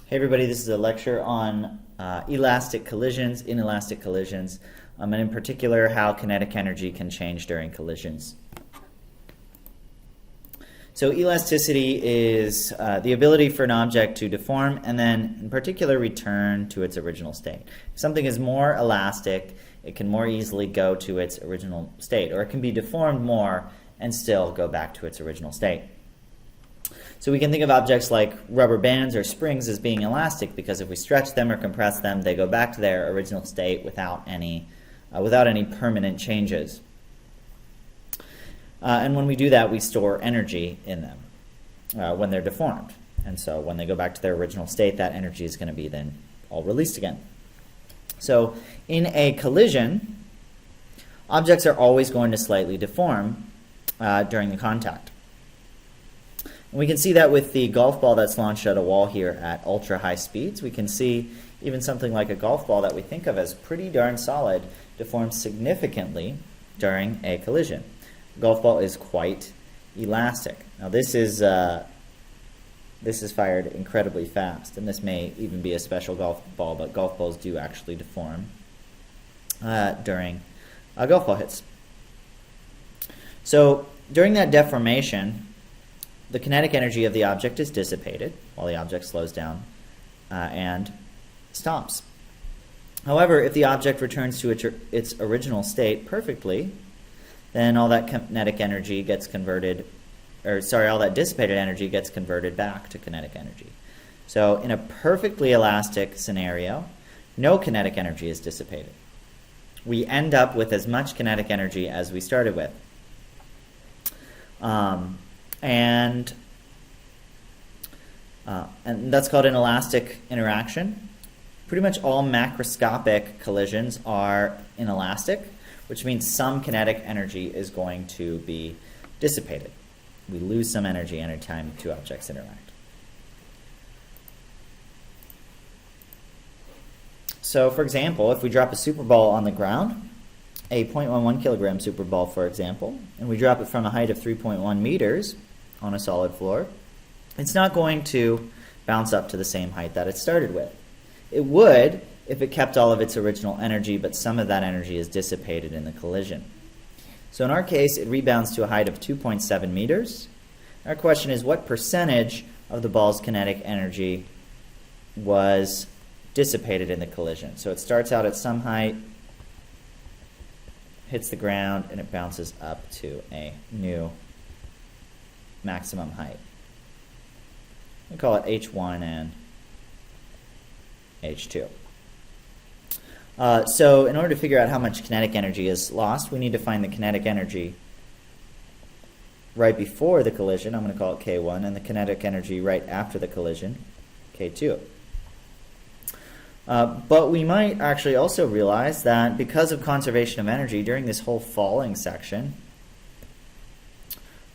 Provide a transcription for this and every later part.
Hey everybody, this is a lecture on elastic collisions, inelastic collisions, and in particular how kinetic energy can change during collisions. So elasticity is the ability for an object to deform and then in particular return to its original state. If something is more elastic, it can more easily go to its original state, or it can be deformed more and still go back to its original state. So we can think of objects like rubber bands or springs as being elastic because if we stretch them or compress them, they go back to their original state without any permanent changes. And when we do that, we store energy in them when they're deformed. And so when they go back to their original state, that energy is going to be then all released again. So in a collision, objects are always going to slightly deform during the contact. And we can see that with the golf ball that's launched at a wall here at ultra high speeds. We can see even something like a golf ball that we think of as pretty darn solid deforms significantly during a collision. The golf ball is quite elastic. Now this is fired incredibly fast, and this may even be a special golf ball, but golf balls do actually deform during golf ball hits. So during that deformation, the kinetic energy of the object is dissipated while the object slows down and stops. However, if the object returns to its original state perfectly, then all that kinetic energy gets converted, all that dissipated energy gets converted back to kinetic energy. So in a perfectly elastic scenario, no kinetic energy is dissipated. We end up with as much kinetic energy as we started with. And that's called an elastic interaction. Pretty much all macroscopic collisions are inelastic, which means some kinetic energy is going to be dissipated. We lose some energy anytime two objects interact. So for example, if we drop a super ball on the ground, a 0.11 kilogram super ball for example, and we drop it from a height of 3.1 meters on a solid floor, it's not going to bounce up to the same height that it started with. It would if it kept all of its original energy, but some of that energy is dissipated in the collision. So in our case, it rebounds to a height of 2.7 meters. Our question is, what percentage of the ball's kinetic energy was dissipated in the collision? So it starts out at some height, hits the ground, and it bounces up to a new maximum height. We call it H1 and H2. So in order to figure out how much kinetic energy is lost, we need to find the kinetic energy right before the collision. I'm going to call it K1, and the kinetic energy right after the collision, K2. But we might actually also realize that because of conservation of energy during this whole falling section,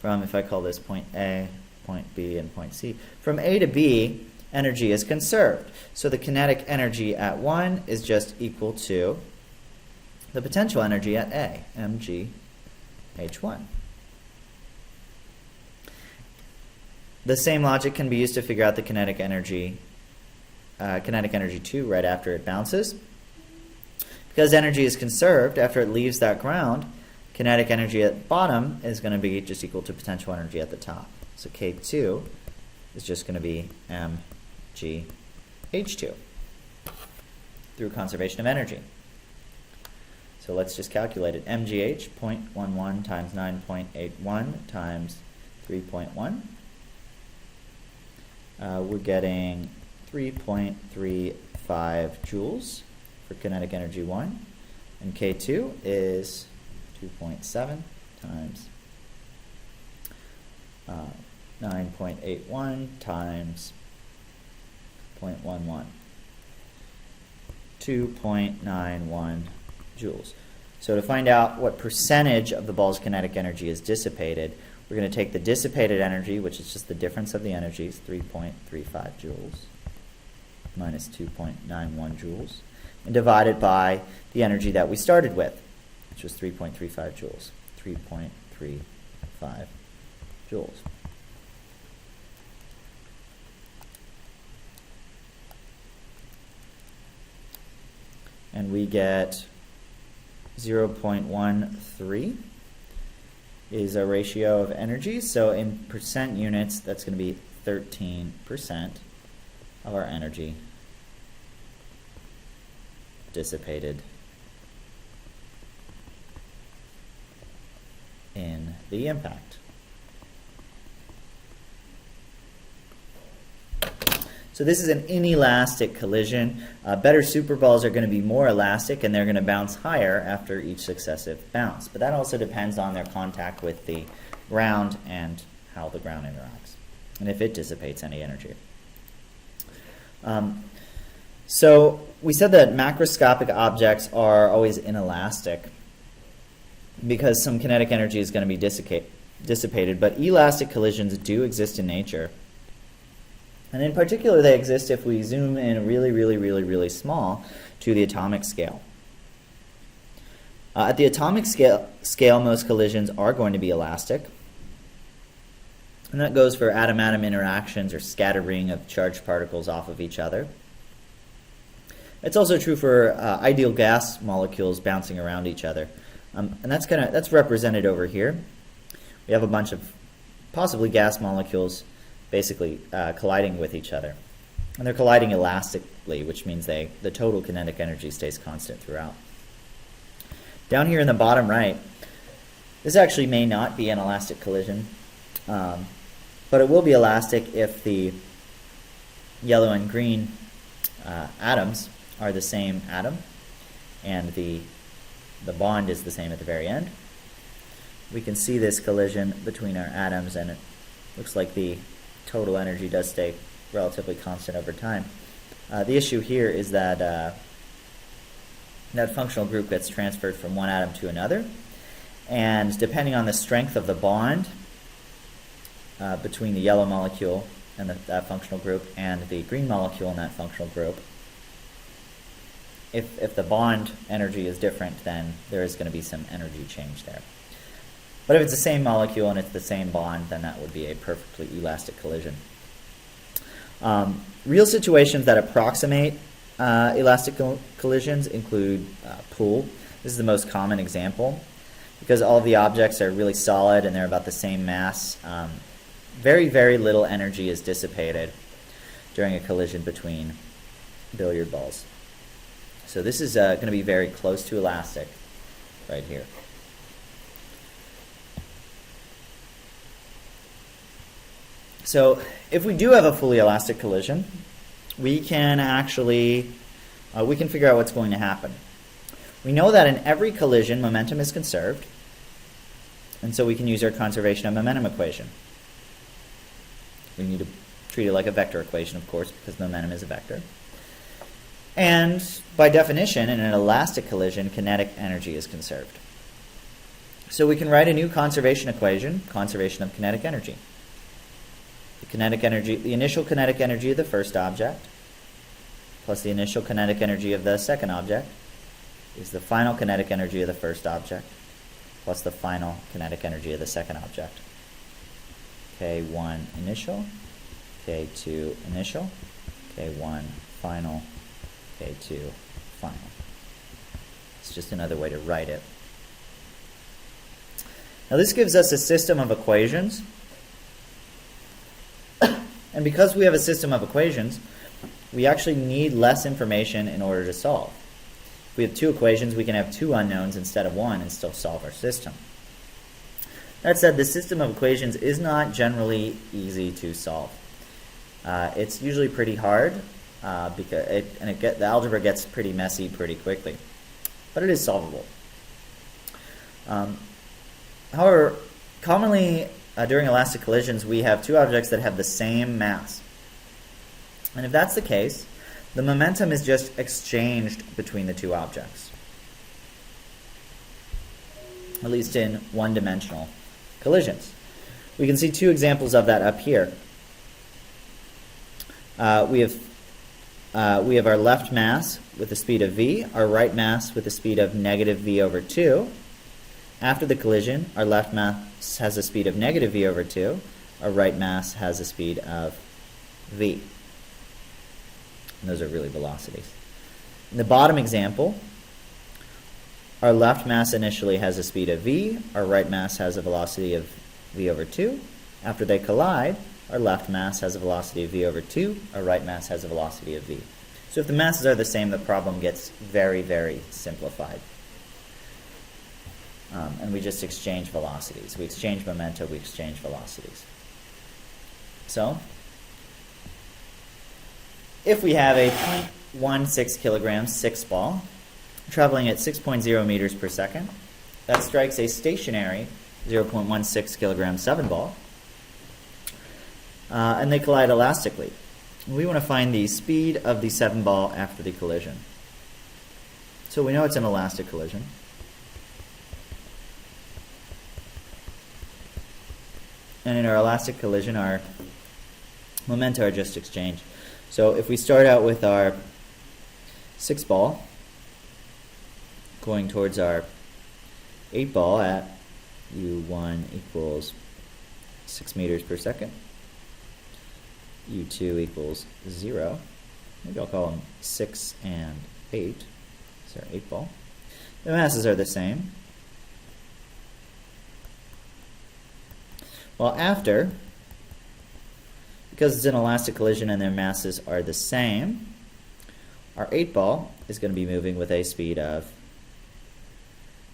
from, if I call this point A, point B, and point C, from A to B, energy is conserved. So the kinetic energy at 1 is just equal to the potential energy at A, mg h1. The same logic can be used to figure out the kinetic energy 2 right after it bounces. Because energy is conserved after it leaves that ground, kinetic energy at the bottom is going to be just equal to potential energy at the top. So K2 is just going to be mg h2 through conservation of energy. So let's just calculate it. mgh, 0.11 times 9.81 times 3.1. We're getting 3.35 joules for kinetic energy 1. And K2 is 2.7 times 9.81 times 0.11. 2.91 joules. So to find out what percentage of the ball's kinetic energy is dissipated, we're going to take the dissipated energy, which is just the difference of the energies, 3.35 joules minus 2.91 joules, and divide it by the energy that we started with, which was 3.35 joules. 3.35 joules. and we get 0.13 is a ratio of energy. So in percent units, that's going to be 13% of our energy dissipated in the impact. So this is an inelastic collision. Better superballs are going to be more elastic, and they're going to bounce higher after each successive bounce. But that also depends on their contact with the ground and how the ground interacts, and if it dissipates any energy. So we said that macroscopic objects are always inelastic because some kinetic energy is going to be dissipated, but elastic collisions do exist in nature. And in particular, they exist if we zoom in really small to the atomic scale. At the atomic scale, most collisions are going to be elastic. And that goes for atom-atom interactions or scattering of charged particles off of each other. It's also true for ideal gas molecules bouncing around each other. And that's represented over here. We have a bunch of possibly gas molecules basically colliding with each other. And they're colliding elastically, which means the total kinetic energy stays constant throughout. Down here in the bottom right, this actually may not be an elastic collision, but it will be elastic if the yellow and green atoms are the same atom, and the bond is the same at the very end. We can see this collision between our atoms, and it looks like the total energy does stay relatively constant over time. The issue here is that that functional group gets transferred from one atom to another, and depending on the strength of the bond between the yellow molecule and that functional group and the green molecule in that functional group, if the bond energy is different, then there is going to be some energy change there. But if it's the same molecule and it's the same bond, then that would be a perfectly elastic collision. Real situations that approximate elastic collisions include pool. This is the most common example because all of the objects are really solid and they're about the same mass. Very little energy is dissipated during a collision between billiard balls. So this is going to be very close to elastic right here. So if we do have a fully elastic collision, we can actually we can figure out what's going to happen. We know that in every collision, momentum is conserved, and so we can use our conservation of momentum equation. We need to treat it like a vector equation, of course, because momentum is a vector. And by definition, in an elastic collision, kinetic energy is conserved. So we can write a new conservation equation, conservation of kinetic energy. The initial kinetic energy of the first object plus the initial kinetic energy of the second object is the final kinetic energy of the first object plus the final kinetic energy of the second object. K1 initial, K2 initial, K1 final, K2 final. It's just another way to write it. Now this gives us a system of equations. And because we have a system of equations, we actually need less information in order to solve. If we have two equations, we can have two unknowns instead of one and still solve our system. That said, the system of equations is not generally easy to solve. It's usually pretty hard because the algebra gets pretty messy pretty quickly. But it is solvable. However, commonly during elastic collisions, we have two objects that have the same mass. And if that's the case, the momentum is just exchanged between the two objects, at least in one-dimensional collisions. We can see two examples of that up here. We have our left mass with the speed of v, our right mass with the speed of negative v over 2. After the collision, our left mass has a speed of negative v over 2. Our right mass has a speed of v. And those are really velocities. In the bottom example, our left mass initially has a speed of v, our right mass has a velocity of v over 2. After they collide, our left mass has a velocity of v over 2, our right mass has a velocity of v. So if the masses are the same, the problem gets very, very simplified. And we just exchange velocities. We exchange momenta, we exchange velocities. So, if we have a 0.16 kilograms 6 ball traveling at 6.0 meters per second, that strikes a stationary 0.16 kilogram 7 ball, and they collide elastically. We want to find the speed of the 7 ball after the collision. So we know it's an elastic collision. And in our elastic collision, our momenta are just exchanged. So if we start out with our 6 ball going towards our 8 ball at u1 equals 6 meters per second, u2 equals 0. Maybe I'll call them 6 and 8. So our 8 ball. The masses are the same. Well, after, because it's an elastic collision and their masses are the same, our 8 ball is going to be moving with a speed of,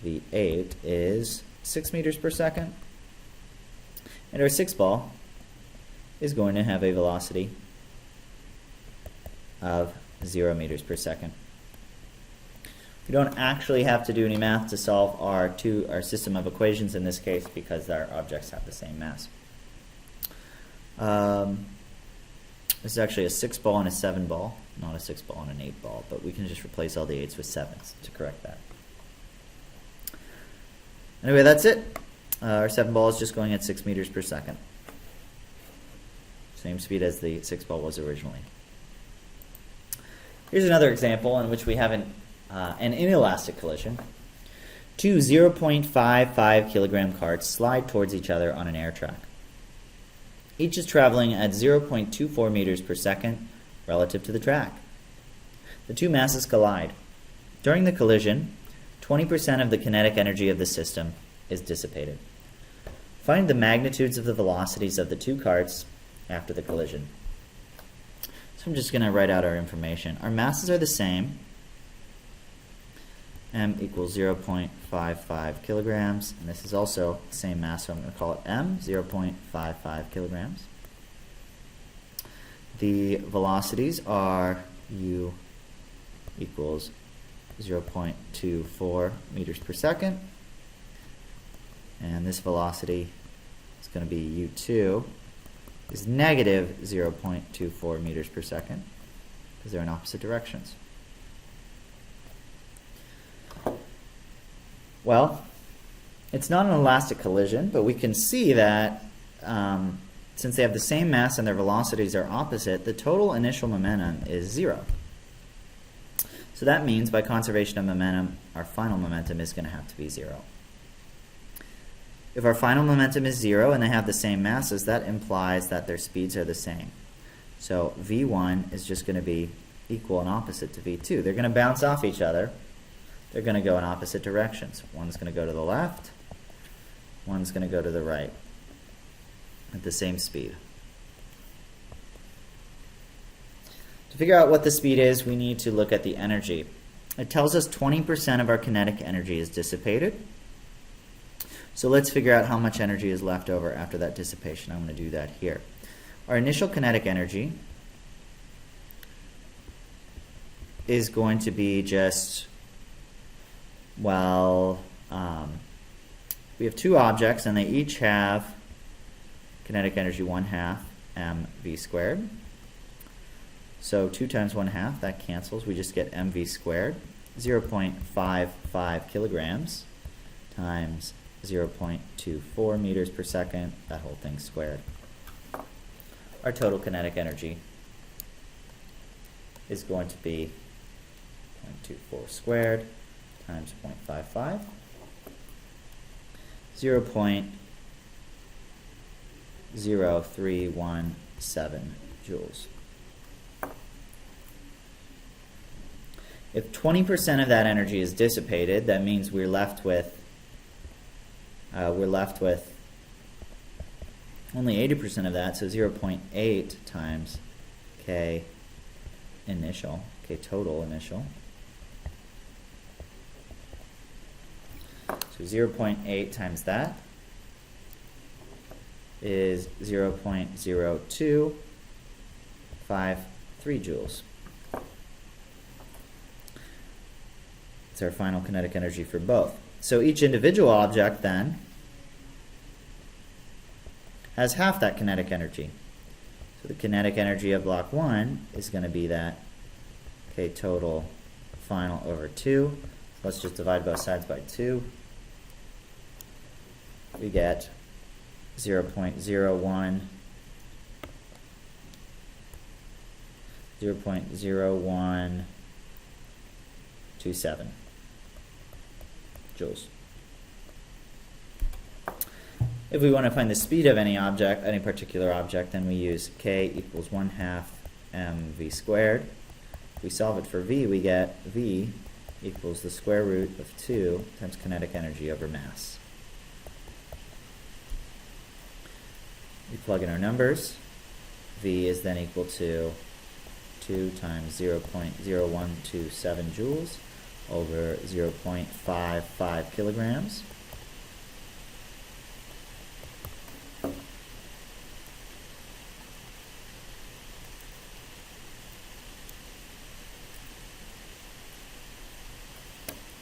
the 8 is 6 meters per second, and our 6 ball is going to have a velocity of 0 meters per second. We don't actually have to do any math to solve our system of equations in this case because our objects have the same mass. This is actually a 6 ball and a 7 ball, not a 6 ball and an 8 ball, but we can just replace all the 8s with 7s to correct that. Anyway, that's it. Our 7 ball is just going at 6 meters per second. Same speed as the 6 ball was originally. Here's another example in which we have an inelastic collision. Two 0.55 kilogram carts slide towards each other on an air track. Each is traveling at 0.24 meters per second relative to the track. The two masses collide. During the collision, 20% of the kinetic energy of the system is dissipated. Find the magnitudes of the velocities of the two carts after the collision. So I'm just going to write out our information. Our masses are the same. M equals 0.55 kilograms, and this is also the same mass, so I'm going to call it M, 0.55 kilograms. The velocities are U equals 0.24 meters per second, and this velocity is going to be U2 is negative 0.24 meters per second because they're in opposite directions. Well, it's not an elastic collision, but we can see that since they have the same mass and their velocities are opposite, the total initial momentum is 0. So that means by conservation of momentum, our final momentum is going to have to be 0. If our final momentum is 0 and they have the same masses, that implies that their speeds are the same. So V1 is just going to be equal and opposite to V2. They're going to bounce off each other. They're going to go in opposite directions. One's going to go to the left, one's going to go to the right at the same speed. To figure out what the speed is, we need to look at the energy. It tells us 20% of our kinetic energy is dissipated. So let's figure out how much energy is left over after that dissipation. I'm going to do that here. Our initial kinetic energy is going to be just, well, we have two objects and they each have kinetic energy 1/2 mv squared. So 2 times 1/2, that cancels. We just get mv squared. 0.55 kilograms times 0.24 meters per second, that whole thing squared. Our total kinetic energy is going to be 0.24 squared times 0.55, 0.0317 joules. If 20% of that energy is dissipated, that means we're left with only 80% of that, so 0.8 times K initial, K total initial. So 0.8 times that is 0.0253 joules. It's our final kinetic energy for both. So each individual object then has half that kinetic energy. So the kinetic energy of block 1 is going to be that K total final over 2. Let's just divide both sides by 2. We get 0.01 0.0127 joules. If we want to find the speed of any object, any particular object, then we use K equals 1/2 mv squared. If we solve it for V, we get V equals the square root of 2 times kinetic energy over mass. We plug in our numbers. V is then equal to 2 times 0.0127 joules over 0.55 kilograms.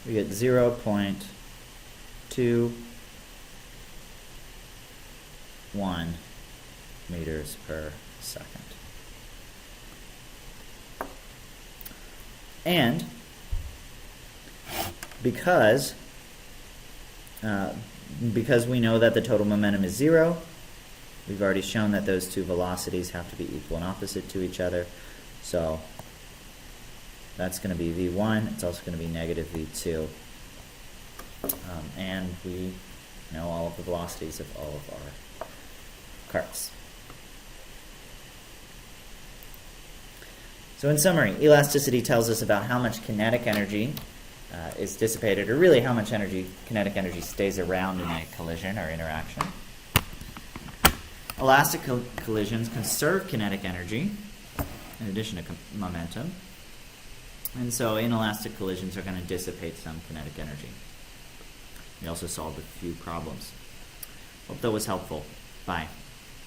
We get 0.21 meters per second. And because we know that the total momentum is 0, we've already shown that those two velocities have to be equal and opposite to each other. So that's going to be V1. It's also going to be negative V2. And we know all of the velocities of all of our carts. So in summary, elasticity tells us about how much kinetic energy is dissipated, or really how much kinetic energy stays around in a collision or interaction. Elastic collisions conserve kinetic energy in addition to momentum. And so inelastic collisions are going to dissipate some kinetic energy. We also solved a few problems. Hope that was helpful. Bye.